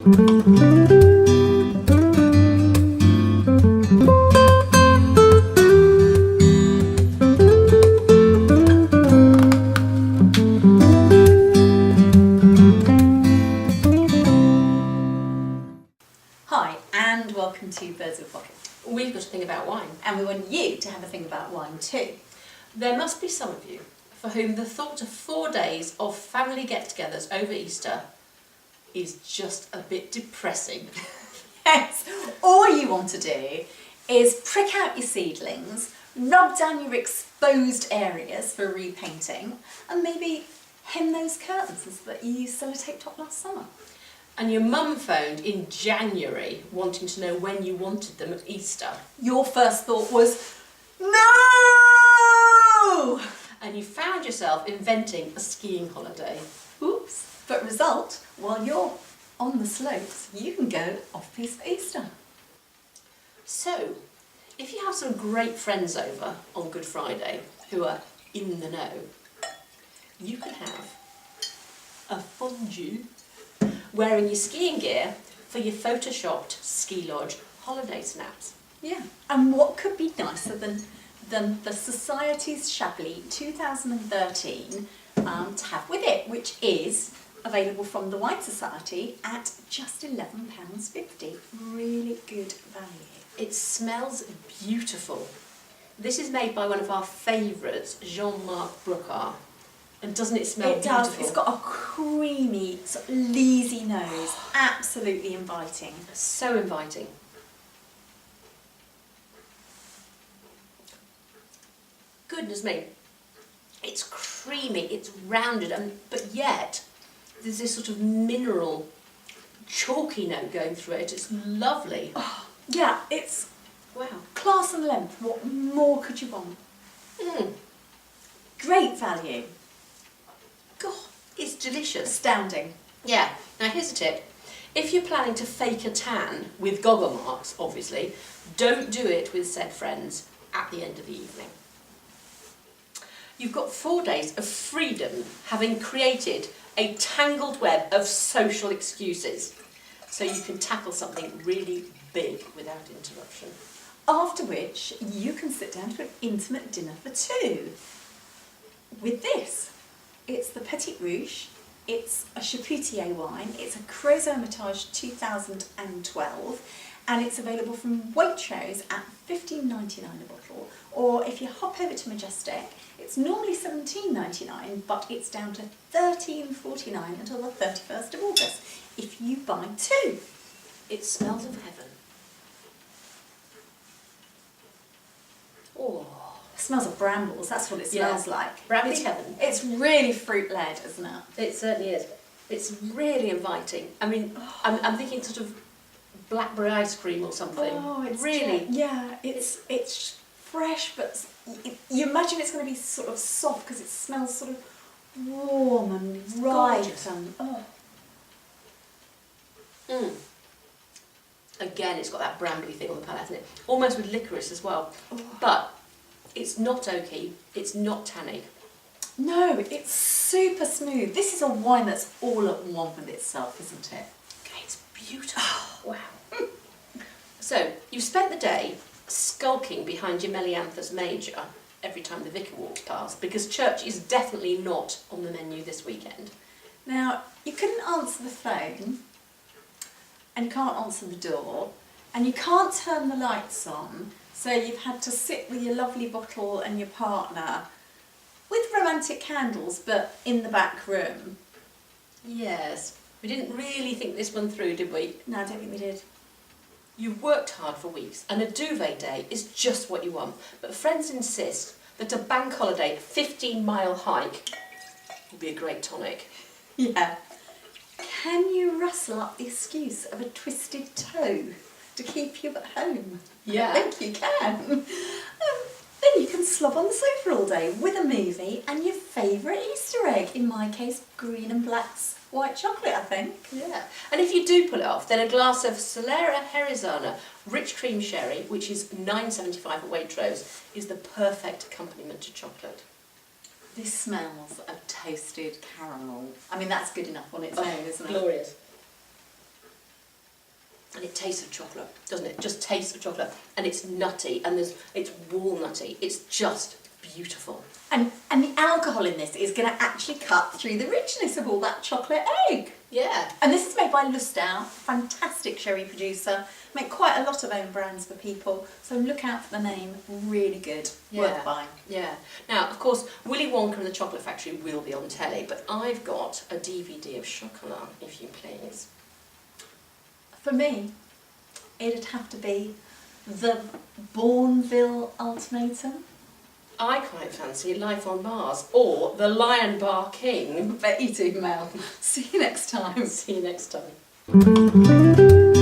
Hi, and welcome to Birds of Pocket. We've got a thing about wine. And we want you to have a thing about wine too. There must be some of you for whom the thought of 4 days of family get-togethers over Easter is just a bit depressing. Yes, all you want to do is prick out your seedlings, rub down your exposed areas for repainting, and maybe hem those curtains that you used sellotape top last summer. And your mum phoned in January wanting to know when you wanted them at Easter. Your first thought was, no! And you found yourself inventing a skiing holiday. Oops. But result, while you're on the slopes, you can go off-piste for Easter. So, if you have some great friends over on Good Friday who are in the know, you can have a fondue wearing your skiing gear for your photoshopped ski lodge holiday snaps. Yeah, and what could be nicer than the Society's Chablis 2013 to have with it, which is available from the Wine Society at just £11.50. Really good value. It smells beautiful. This is made by one of our favourites, Jean-Marc Brocard. And doesn't it smell beautiful? It does. It's got a creamy, sort of leesy nose. Absolutely inviting. So inviting. Goodness me. It's creamy, it's rounded, but yet there's this sort of mineral, chalky note going through it. It's lovely. Oh, yeah, it's Wow. class and length. What more could you want? Great value. God, it's delicious. Astounding. Yeah, now here's a tip. If you're planning to fake a tan with goggle marks, obviously, don't do it with said friends at the end of the evening. You've got 4 days of freedom, having created a tangled web of social excuses, so you can tackle something really big without interruption. After which, you can sit down to an intimate dinner for two. With this, it's the Petit Rouge, it's a Chapoutier wine, it's a Crozet Hermitage 2012, and it's available from Waitrose at $15.99 a bottle, or if you hop over to Majestic, it's normally $17.99, but it's down to $13.49 until the 31st of August, if you buy two. It smells of heaven. Oh, It smells of brambles, that's what it smells like. Brambles heaven. It's really fruit-led, isn't it? It certainly is. It's really inviting. I mean, I'm thinking sort of blackberry ice cream or something. Oh, it's really. Yeah, it's fresh, but you imagine it's going to be sort of soft because it smells sort of warm and ripe gorgeous. and Again, it's got that brambly thing on the palate, hasn't it? Almost with licorice as well. But it's not oaky, it's not tannic. No, it's super smooth. This is a wine that's all at one with itself, isn't it? It's beautiful. Wow. So, you've spent the day skulking behind your Melianthus major every time the vicar walks past, because church is definitely not on the menu this weekend. Now, you couldn't answer the phone, and you can't answer the door, and you can't turn the lights on, so you've had to sit with your lovely bottle and your partner with romantic candles, but in the back room. Yes. We didn't really think this one through, did we? No, I don't think we did. You've worked hard for weeks, and a duvet day is just what you want. But friends insist that a bank holiday 15-mile hike will be a great tonic. Yeah. Can you rustle up the excuse of a twisted toe to keep you at home? Yeah. I think you can. Then you can slob on the sofa all day with a movie and your favourite Easter egg, in my case, green and black's white chocolate, I think. Yeah. And if you do pull it off, then a glass of Solera Herezana rich cream sherry, which is £9.75 at Waitrose, is the perfect accompaniment to chocolate. This smells of toasted caramel. I mean, that's good enough on its own, isn't it? Glorious. And it tastes of chocolate, doesn't it? Just tastes of chocolate. And it's nutty, and it's walnutty. It's just beautiful. And the alcohol in this is going to actually cut through the richness of all that chocolate egg. Yeah. And this is made by Lustau, fantastic sherry producer. Make quite a lot of own brands for people, so look out for the name. Really good, worth buying. Yeah. Now, of course, Willy Wonka and the Chocolate Factory will be on telly, but I've got a DVD of Chocolat, if you please. For me, it'd have to be the Bourneville Ultimatum. I quite fancy Life on Mars or the Lion Bar King. Bet you do, Mel. See you next time. See you next time.